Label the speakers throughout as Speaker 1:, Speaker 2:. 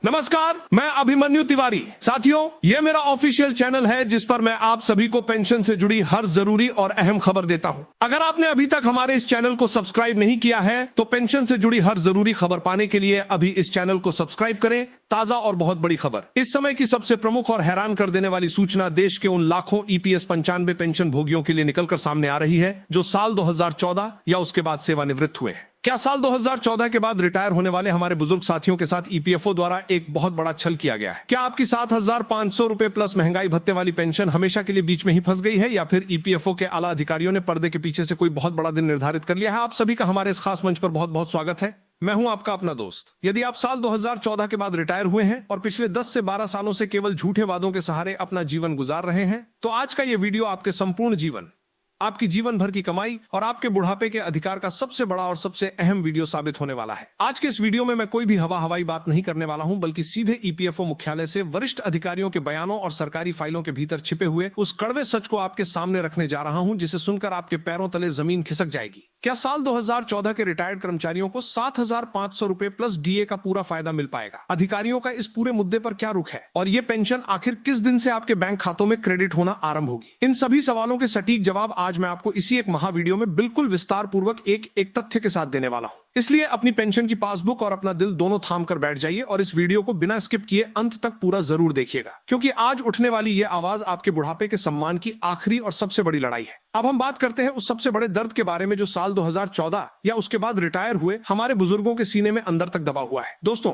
Speaker 1: नमस्कार, मैं अभिमन्यु तिवारी। साथियों, ये मेरा ऑफिशियल चैनल है जिस पर मैं आप सभी को पेंशन से जुड़ी हर जरूरी और अहम खबर देता हूं। अगर आपने अभी तक हमारे इस चैनल को सब्सक्राइब नहीं किया है तो पेंशन से जुड़ी हर जरूरी खबर पाने के लिए अभी इस चैनल को सब्सक्राइब करें। ताजा और बहुत बड़ी खबर, इस समय की सबसे प्रमुख और हैरान कर देने वाली सूचना देश के उन लाखों ईपीएस 95 पेंशन भोगियों के लिए निकलकर सामने आ रही है जो साल 2014 या उसके बाद सेवानिवृत्त हुए हैं। क्या साल 2014 के बाद रिटायर होने वाले हमारे बुजुर्ग साथियों के साथ ईपीएफओ द्वारा एक बहुत बड़ा छल किया गया है? क्या आपकी 7,500 रुपए प्लस महंगाई भत्ते वाली पेंशन हमेशा के लिए बीच में ही फंस गई है, या फिर ईपीएफओ के आला अधिकारियों ने पर्दे के पीछे से कोई बहुत बड़ा दिन निर्धारित कर लिया है? आप सभी का हमारे इस खास मंच पर बहुत बहुत स्वागत है। मैं हूं आपका अपना दोस्त। यदि आप साल 2014 के बाद रिटायर हुए हैं और पिछले 10 से 12 सालों से केवल झूठे वादों के सहारे अपना जीवन गुजार रहे हैं, तो आज का यह वीडियो आपके संपूर्ण जीवन, आपकी जीवन भर की कमाई और आपके बुढ़ापे के अधिकार का सबसे बड़ा और सबसे अहम वीडियो साबित होने वाला है। आज के इस वीडियो में मैं कोई भी हवाई बात नहीं करने वाला हूं, बल्कि सीधे ईपीएफओ मुख्यालय से वरिष्ठ अधिकारियों के बयानों और सरकारी फाइलों के भीतर छिपे हुए उस कड़वे सच को आपके सामने रखने जा रहा हूं, जिसे सुनकर आपके पैरों तले जमीन खिसक जाएगी। क्या साल 2014 के रिटायर्ड कर्मचारियों को 7,500 रुपए प्लस डीए का पूरा फायदा मिल पाएगा? अधिकारियों का इस पूरे मुद्दे पर क्या रुख है और ये पेंशन आखिर किस दिन से आपके बैंक खातों में क्रेडिट होना आरंभ होगी? इन सभी सवालों के सटीक जवाब आज मैं आपको इसी एक महावीडियो में बिल्कुल विस्तार पूर्वक एक तथ्य के साथ देने वाला हूं। इसलिए अपनी पेंशन की पासबुक और अपना दिल दोनों थाम कर बैठ जाइए और इस वीडियो को बिना स्किप किए अंत तक पूरा जरूर देखिएगा, क्योंकि आज उठने वाली ये आवाज आपके बुढ़ापे के सम्मान की आखिरी और सबसे बड़ी लड़ाई है। अब हम बात करते हैं उस सबसे बड़े दर्द के बारे में जो साल 2014 या उसके बाद रिटायर हुए हमारे बुजुर्गों के सीने में अंदर तक दबा हुआ है। दोस्तों,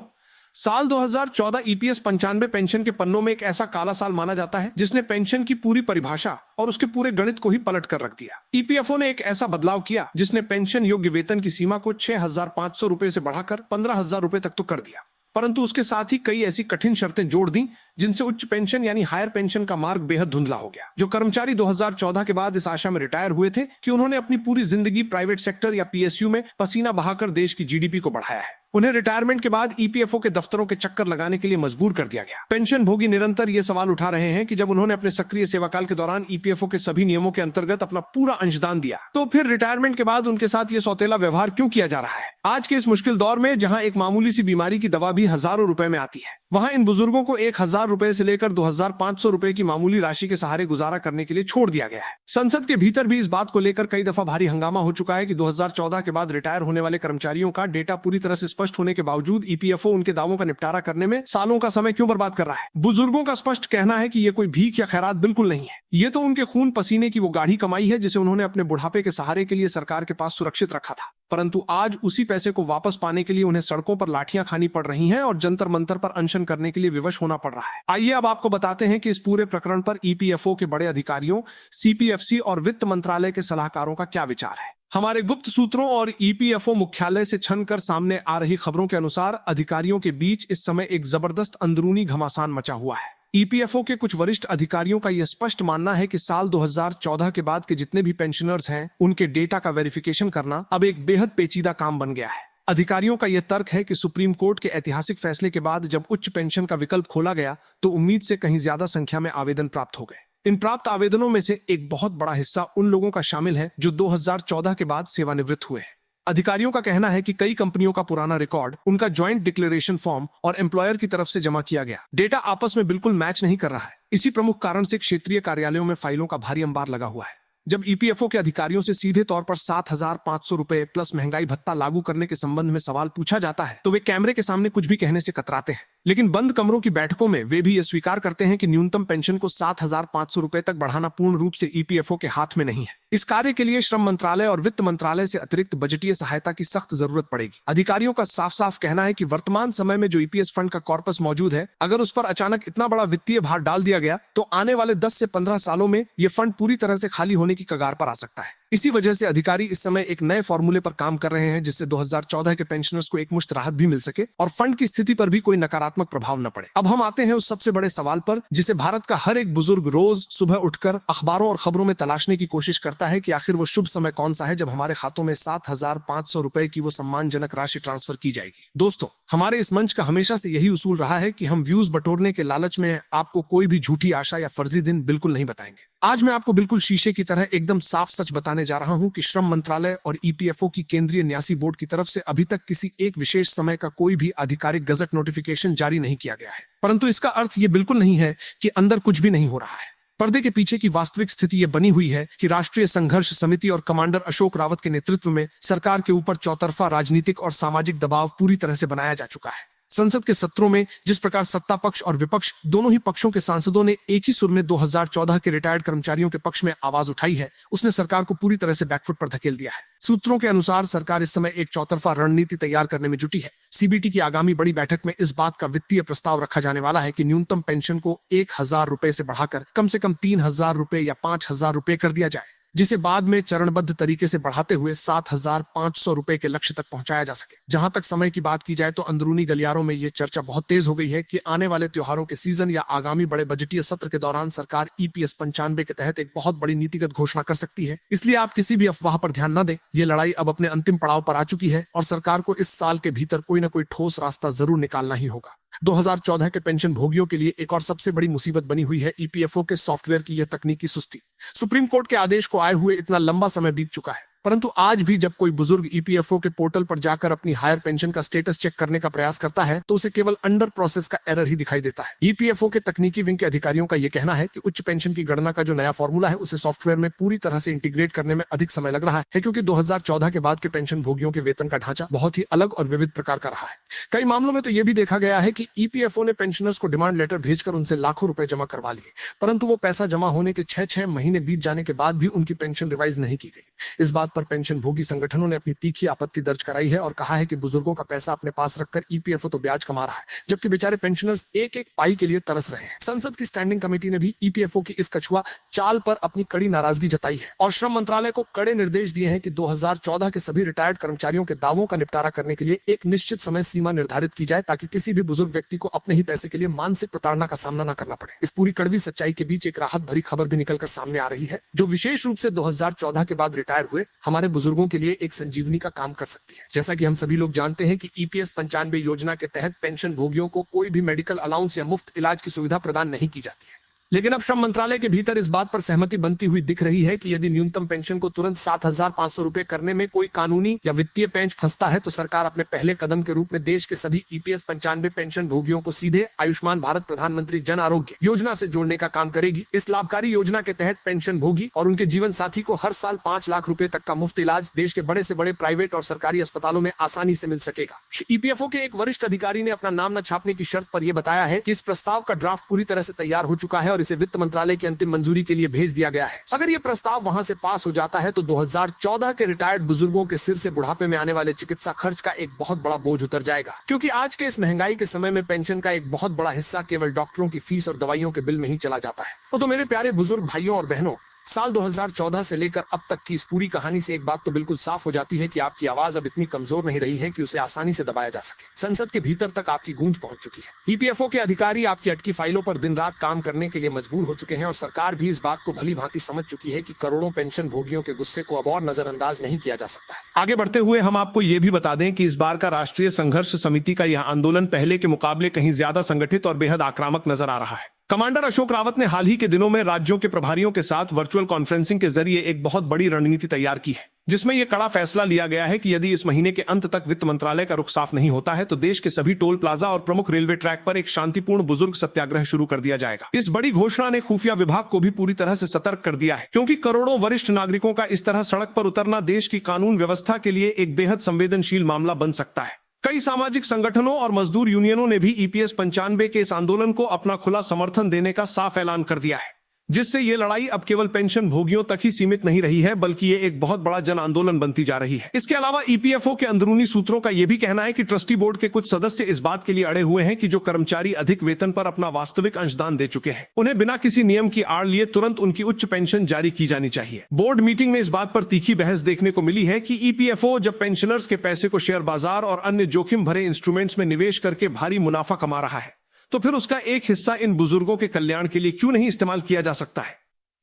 Speaker 1: साल 2014 ईपीएस 95 पेंशन के पन्नों में एक ऐसा काला साल माना जाता है जिसने पेंशन की पूरी परिभाषा और उसके पूरे गणित को ही पलट कर रख दिया। ईपीएफओ ने एक ऐसा बदलाव किया जिसने पेंशन योग्य वेतन की सीमा को 6,500 रुपए से बढ़ाकर 15,000 रुपए तक तो कर दिया, परंतु उसके साथ ही कई ऐसी कठिन शर्तें जोड़ दी जिनसे उच्च पेंशन यानी हायर पेंशन का मार्ग बेहद धुंधला हो गया। जो कर्मचारी 2014 के बाद इस आशा में रिटायर हुए थे कि उन्होंने अपनी पूरी जिंदगी प्राइवेट सेक्टर या पीएसयू में पसीना बहाकर देश की जीडीपी को बढ़ाया है, उन्हें रिटायरमेंट के बाद ईपीएफओ के दफ्तरों के चक्कर लगाने के लिए मजबूर कर दिया गया। पेंशन भोगी निरंतर ये सवाल उठा रहे हैं कि जब उन्होंने अपने सक्रिय सेवाकाल के दौरान ईपीएफओ के सभी नियमों के अंतर्गत अपना पूरा अंशदान दिया, तो फिर रिटायरमेंट के बाद उनके साथ ये सौतेला व्यवहार क्यों किया जा रहा है? आज के इस मुश्किल दौर में जहां एक मामूली सी बीमारी की दवा भी हजारों रुपए में आती है, वहां इन बुजुर्गों को 1,000 रुपए से लेकर 2,500 रुपए की मामूली राशि के सहारे गुजारा करने के लिए छोड़ दिया गया है। संसद के भीतर भी इस बात को लेकर कई दफा भारी हंगामा हो चुका है कि 2014 के बाद रिटायर होने वाले कर्मचारियों का डेटा पूरी तरह से स्पष्ट होने के बावजूद ईपीएफओ उनके दावों का निपटारा करने में सालों का समय क्यों बर्बाद कर रहा है? बुजुर्गों का स्पष्ट कहना है कि ये कोई भीख या खैरात बिल्कुल नहीं है, ये तो उनके खून पसीने की वो गाढ़ी कमाई है जिसे उन्होंने अपने बुढ़ापे के सहारे के लिए सरकार के पास सुरक्षित रखा था। परंतु आज उसी पैसे को वापस पाने के लिए उन्हें सड़कों पर लाठियां खानी पड़ रही हैं और जंतर मंतर पर अनशन करने के लिए विवश होना पड़ रहा है। आइए अब आपको बताते हैं कि इस पूरे प्रकरण पर ईपीएफओ के बड़े अधिकारियों, सीपीएफसी और वित्त मंत्रालय के सलाहकारों का क्या विचार है। हमारे गुप्त सूत्रों और ईपीएफओ मुख्यालय से छनकर सामने आ रही खबरों के अनुसार अधिकारियों के बीच इस समय एक जबरदस्त अंदरूनी घमासान मचा हुआ है। ईपीएफओ के कुछ वरिष्ठ अधिकारियों का यह स्पष्ट मानना है कि साल 2014 के बाद के जितने भी पेंशनर्स हैं, उनके डेटा का वेरिफिकेशन करना अब एक बेहद पेचीदा काम बन गया है। अधिकारियों का यह तर्क है कि सुप्रीम कोर्ट के ऐतिहासिक फैसले के बाद जब उच्च पेंशन का विकल्प खोला गया तो उम्मीद से कहीं ज्यादा संख्या में आवेदन प्राप्त हो गए। इन प्राप्त आवेदनों में से एक बहुत बड़ा हिस्सा उन लोगों का शामिल है जो 2014 के बाद सेवानिवृत्त हुए हैं। अधिकारियों का कहना है कि कई कंपनियों का पुराना रिकॉर्ड, उनका ज्वाइंट डिक्लेरेशन फॉर्म और एम्प्लॉयर की तरफ से जमा किया गया डेटा आपस में बिल्कुल मैच नहीं कर रहा है। इसी प्रमुख कारण से क्षेत्रीय कार्यालयों में फाइलों का भारी अंबार लगा हुआ है। जब ईपीएफओ के अधिकारियों से सीधे तौर पर 7,500 रुपए प्लस महंगाई भत्ता लागू करने के संबंध में सवाल पूछा जाता है तो वे कैमरे के सामने कुछ भी कहने से कतराते हैं, लेकिन बंद कमरों की बैठकों में वे भी ये स्वीकार करते हैं कि न्यूनतम पेंशन को 7,500 रुपए तक बढ़ाना पूर्ण रूप से ईपीएफओ के हाथ में नहीं है। इस कार्य के लिए श्रम मंत्रालय और वित्त मंत्रालय से अतिरिक्त बजटीय सहायता की सख्त जरूरत पड़ेगी। अधिकारियों का साफ साफ कहना है कि वर्तमान समय में जो ईपीएस फंड का कॉर्पस मौजूद है, अगर उस पर अचानक इतना बड़ा वित्तीय भार डाल दिया गया तो आने वाले 10 से 15 सालों में ये फंड पूरी तरह से खाली होने की कगार पर आ सकता है। इसी वजह से अधिकारी इस समय एक नए फॉर्मूले पर काम कर रहे हैं जिससे 2014 के पेंशनर्स को एकमुश्त राहत भी मिल सके और फंड की स्थिति पर भी कोई नकारात्मक प्रभाव न पड़े। अब हम आते हैं उस सबसे बड़े सवाल पर जिसे भारत का हर एक बुजुर्ग रोज सुबह उठकर अखबारों और खबरों में तलाशने की कोशिश करता है कि आखिर वो शुभ समय कौन सा है जब हमारे खातों में 7,500 रुपए की वो सम्मानजनक राशि ट्रांसफर की जाएगी। दोस्तों, हमारे इस मंच का हमेशा से यही उसूल रहा है कि हम व्यूज बटोरने के लालच में आपको कोई भी झूठी आशा या फर्जी दिन बिल्कुल नहीं बताएंगे। आज मैं आपको बिल्कुल शीशे की तरह एकदम साफ सच बताने
Speaker 2: बताने जा रहा हूं कि श्रम मंत्रालय और ईपीएफओ की केंद्रीय न्यासी बोर्ड की तरफ से अभी तक किसी एक विशेष समय का कोई भी आधिकारिक गजट नोटिफिकेशन जारी नहीं किया गया है। परंतु इसका अर्थ ये बिल्कुल नहीं है कि अंदर कुछ भी नहीं हो रहा है। पर्दे के पीछे की वास्तविक स्थिति ये बनी हुई है कि राष्ट्रीय संघर्ष समिति और कमांडर अशोक रावत के नेतृत्व में सरकार के ऊपर चौतरफा राजनीतिक और सामाजिक दबाव पूरी तरह से बनाया जा चुका है। संसद के सत्रों में जिस प्रकार सत्ता पक्ष और विपक्ष दोनों ही पक्षों के सांसदों ने एक ही सुर में 2014 के रिटायर्ड कर्मचारियों के पक्ष में आवाज उठाई है, उसने सरकार को पूरी तरह से बैकफुट पर धकेल दिया है। सूत्रों के अनुसार सरकार इस समय एक चौतरफा रणनीति तैयार करने में जुटी है। सीबीटी की आगामी बड़ी बैठक में इस बात का वित्तीय प्रस्ताव रखा जाने वाला है कि न्यूनतम पेंशन को 1,000 रुपए से बढ़ाकर कम से कम 3,000 रुपए या 5,000 रुपए कर दिया जाए, जिसे बाद में चरणबद्ध तरीके से बढ़ाते हुए 7,500 रुपए के लक्ष्य तक पहुंचाया जा सके। जहां तक समय की बात की जाए तो अंदरूनी गलियारों में यह चर्चा बहुत तेज हो गई है कि आने वाले त्योहारों के सीजन या आगामी बड़े बजटीय सत्र के दौरान सरकार ईपीएस 95 के तहत एक बहुत बड़ी नीतिगत घोषणा कर सकती है। इसलिए आप किसी भी अफवाह पर ध्यान न दें। ये लड़ाई अब अपने अंतिम पड़ाव पर आ चुकी है और सरकार को इस साल के भीतर कोई न कोई ठोस रास्ता जरूर निकालना ही होगा। 2014 के पेंशन भोगियों के लिए एक और सबसे बड़ी मुसीबत बनी हुई है ईपीएफओ के सॉफ्टवेयर की यह तकनीकी सुस्ती। सुप्रीम कोर्ट के आदेश को आए हुए इतना लंबा समय बीत चुका है, परंतु आज भी जब कोई बुजुर्ग ईपीएफओ के पोर्टल पर जाकर अपनी हायर पेंशन का स्टेटस चेक करने का प्रयास करता है तो उसे केवल अंडर प्रोसेस का एरर ही दिखाई देता है। ईपीएफओ के तकनीकी विंग के अधिकारियों का यह कहना है कि उच्च पेंशन की गणना का जो नया फॉर्मूला है उसे सॉफ्टवेयर में पूरी तरह से इंटीग्रेट करने में अधिक समय लग रहा है, क्योंकि 2014 के बाद के पेंशन भोगियों के वेतन का ढांचा बहुत ही अलग और विविध प्रकार का रहा है। कई मामलों में तो यह भी देखा गया है कि ईपीएफओ ने पेंशनर्स को डिमांड लेटर भेजकर उनसे लाखों रुपए जमा करवा लिए, परंतु वो पैसा जमा होने के 6 महीने बीत जाने के बाद भी उनकी पेंशन रिवाइज नहीं की गई। इस बात पर पेंशन भोगी संगठनों ने अपनी तीखी आपत्ति दर्ज कराई है और कहा है कि बुजुर्गों का पैसा अपने पास रखकर ईपीएफओ तो ब्याज कमा रहा है, जबकि बेचारे पेंशनर्स एक एक पाई के लिए तरस रहे हैं। संसद की स्टैंडिंग कमेटी ने भी ईपीएफओ की इस कछुआ चाल पर अपनी कड़ी नाराजगी जताई है और श्रम मंत्रालय को कड़े निर्देश दिए हैं कि 2014 के सभी रिटायर्ड कर्मचारियों के दावों का निपटारा करने के लिए एक निश्चित समय सीमा निर्धारित की जाए, ताकि किसी भी बुजुर्ग व्यक्ति को अपने ही पैसे के लिए मानसिक प्रताड़ना का सामना न करना पड़े। इस पूरी कड़वी सच्चाई के बीच एक राहत भरी खबर भी निकलकर सामने आ रही है, जो विशेष रूप से 2014 के बाद रिटायर हुए हमारे बुजुर्गों के लिए एक संजीवनी का काम कर सकती है। जैसा कि हम सभी लोग जानते हैं कि ईपीएस 95 योजना के तहत पेंशन भोगियों को कोई भी मेडिकल अलाउंस या मुफ्त इलाज की सुविधा प्रदान नहीं की जाती है, लेकिन अब श्रम मंत्रालय के भीतर इस बात पर सहमति बनती हुई दिख रही है कि यदि न्यूनतम पेंशन को तुरंत 7,500 रुपए करने में कोई कानूनी या वित्तीय पेंच फंसता है तो सरकार अपने पहले कदम के रूप में देश के सभी ईपीएस 95 पेंशन भोगियों को सीधे आयुष्मान भारत प्रधानमंत्री जन आरोग्य योजना से जोड़ने का काम करेगी। इस लाभकारी योजना के तहत पेंशन भोगी और उनके जीवन साथी को हर साल 5 लाख रुपए तक का मुफ्त इलाज देश के बड़े से बड़े प्राइवेट और सरकारी अस्पतालों में आसानी से मिल सकेगा। ईपीएफओ के एक वरिष्ठ अधिकारी ने अपना नाम न छापने की शर्त पर यह बताया है कि इस प्रस्ताव का ड्राफ्ट पूरी तरह से तैयार हो चुका है और इसे वित्त मंत्रालय की अंतिम मंजूरी के लिए भेज दिया गया है। अगर ये प्रस्ताव वहां से पास हो जाता है तो 2014 के रिटायर्ड बुजुर्गों के सिर से बुढ़ापे में आने वाले चिकित्सा खर्च का एक बहुत बड़ा बोझ उतर जाएगा, क्योंकि आज के इस महंगाई के समय में पेंशन का एक बहुत बड़ा हिस्सा केवल डॉक्टरों की फीस और दवाइयों के बिल में ही चला जाता है। तो मेरे प्यारे बुजुर्ग भाइयों और बहनों, साल 2014 से लेकर अब तक की इस पूरी कहानी से एक बात तो बिल्कुल साफ हो जाती है कि आपकी आवाज अब इतनी कमजोर नहीं रही है कि उसे आसानी से दबाया जा सके। संसद के भीतर तक आपकी गूंज पहुंच चुकी है। ईपीएफओ के अधिकारी आपकी अटकी फाइलों पर दिन रात काम करने के लिए मजबूर हो चुके हैं और सरकार भी इस बात को भली भांति समझ चुकी है कि करोड़ों पेंशन भोगियों के गुस्से को अब और नजरअंदाज नहीं किया जा सकता है।
Speaker 1: आगे बढ़ते हुए हम आपको ये भी बता दें कि इस बार का राष्ट्रीय संघर्ष समिति का यह आंदोलन पहले के मुकाबले कहीं ज्यादा संगठित और बेहद आक्रामक नजर आ रहा है। कमांडर अशोक रावत ने हाल ही के दिनों में राज्यों के प्रभारियों के साथ वर्चुअल कॉन्फ्रेंसिंग के जरिए एक बहुत बड़ी रणनीति तैयार की है, जिसमें यह कड़ा फैसला लिया गया है कि यदि इस महीने के अंत तक वित्त मंत्रालय का रुख साफ नहीं होता है तो देश के सभी टोल प्लाजा और प्रमुख रेलवे ट्रैक पर एक शांतिपूर्ण बुजुर्ग सत्याग्रह शुरू कर दिया जाएगा। इस बड़ी घोषणा ने खुफिया विभाग को भी पूरी तरह से सतर्क कर दिया है, क्योंकि करोड़ों वरिष्ठ नागरिकों का इस तरह सड़क पर उतरना देश की कानून व्यवस्था के लिए एक बेहद संवेदनशील मामला बन सकता है। कई सामाजिक संगठनों और मजदूर यूनियनों ने भी ईपीएस 95 के इस आंदोलन को अपना खुला समर्थन देने का साफ ऐलान कर दिया है, जिससे ये लड़ाई अब केवल पेंशन भोगियों तक ही सीमित नहीं रही है, बल्कि ये एक बहुत बड़ा जन आंदोलन बनती जा रही है। इसके अलावा ईपीएफओ के अंदरूनी सूत्रों का यह भी कहना है कि ट्रस्टी बोर्ड के कुछ सदस्य इस बात के लिए अड़े हुए हैं कि जो कर्मचारी अधिक वेतन पर अपना वास्तविक अंशदान दे चुके हैं, उन्हें बिना किसी नियम की आड़ लिए तुरंत उनकी उच्च पेंशन जारी की जानी चाहिए। बोर्ड मीटिंग में इस बात पर तीखी बहस देखने को मिली है कि ईपीएफओ जब पेंशनर्स के पैसे को शेयर बाजार और अन्य जोखिम भरे इंस्ट्रूमेंट्स में निवेश करके भारी मुनाफा कमा रहा है, तो फिर उसका एक हिस्सा इन बुजुर्गों के कल्याण के लिए क्यों नहीं इस्तेमाल किया जा सकता है।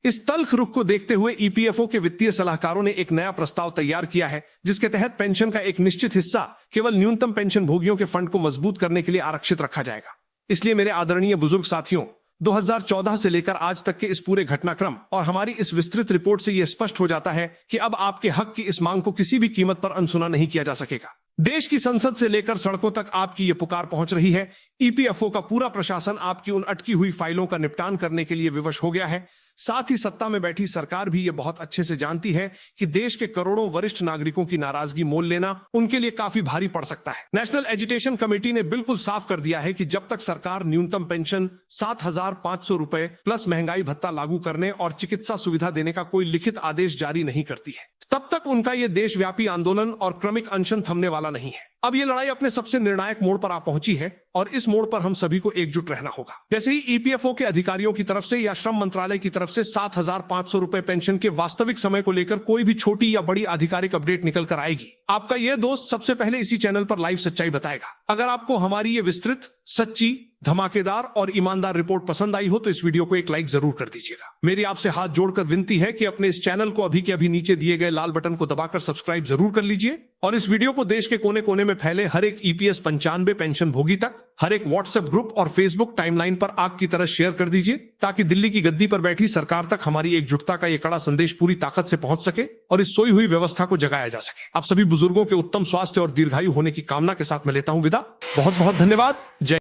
Speaker 1: इस तल्ख रुख को देखते हुए ईपीएफओ के वित्तीय सलाहकारों ने एक नया प्रस्ताव तैयार किया है, जिसके तहत पेंशन का एक निश्चित हिस्सा केवल न्यूनतम पेंशन भोगियों के फंड को मजबूत करने के लिए आरक्षित रखा जाएगा। इसलिए मेरे आदरणीय बुजुर्ग साथियों, 2014 से लेकर आज तक के इस पूरे घटनाक्रम और हमारी इस विस्तृत रिपोर्ट से यह स्पष्ट हो जाता है कि अब आपके हक की इस मांग को किसी भी कीमत पर अनसुना नहीं किया जा सकेगा। देश की संसद से लेकर सड़कों तक आपकी ये पुकार पहुंच रही है। ईपीएफओ का पूरा प्रशासन आपकी उन अटकी हुई फाइलों का निपटान करने के लिए विवश हो गया है। साथ ही सत्ता में बैठी सरकार भी ये बहुत अच्छे से जानती है कि देश के करोड़ों वरिष्ठ नागरिकों की नाराजगी मोल लेना उनके लिए काफी भारी पड़ सकता है। नेशनल एजुटेशन कमेटी ने बिल्कुल साफ कर दिया है कि जब तक सरकार न्यूनतम पेंशन 7,500 रुपए प्लस महंगाई भत्ता लागू करने और चिकित्सा सुविधा देने का कोई लिखित आदेश जारी नहीं करती है, तब तक उनका ये देशव्यापी आंदोलन और क्रमिक अनशन थमने वाला नहीं है। अब ये लड़ाई अपने सबसे निर्णायक मोड़ पर आ पहुंची है और इस मोड़ पर हम सभी को एकजुट रहना होगा। जैसे ही ईपीएफओ के अधिकारियों की तरफ से या श्रम मंत्रालय की तरफ से 7,500 रुपए पेंशन के वास्तविक समय को लेकर कोई भी छोटी या बड़ी आधिकारिक अपडेट निकल कर आएगी, आपका यह दोस्त सबसे पहले इसी चैनल पर लाइव सच्चाई बताएगा। अगर आपको हमारी ये विस्तृत, सच्ची, धमाकेदार और ईमानदार रिपोर्ट पसंद आई हो तो इस वीडियो को एक लाइक जरूर कर दीजिएगा। मेरी आपसे हाथ जोड़कर विनती है कि अपने इस चैनल को अभी के अभी नीचे दिए गए लाल बटन को दबाकर सब्सक्राइब जरूर कर लीजिए और इस वीडियो को देश के कोने कोने में फैले हर एक ईपीएस 95 पेंशन भोगी तक, हर एक व्हाट्सएप ग्रुप और फेसबुक टाइमलाइन पर आग की तरह शेयर कर दीजिए ताकि दिल्ली की गद्दी पर बैठी सरकार तक हमारी एकजुटता का ये कड़ा संदेश पूरी ताकत से पहुंच सके और इस सोई हुई व्यवस्था को जगाया जा सके। आप सभी बुजुर्गों के उत्तम स्वास्थ्य और दीर्घायु होने की कामना के साथ मैं लेता हूं विदा। बहुत बहुत धन्यवाद। जय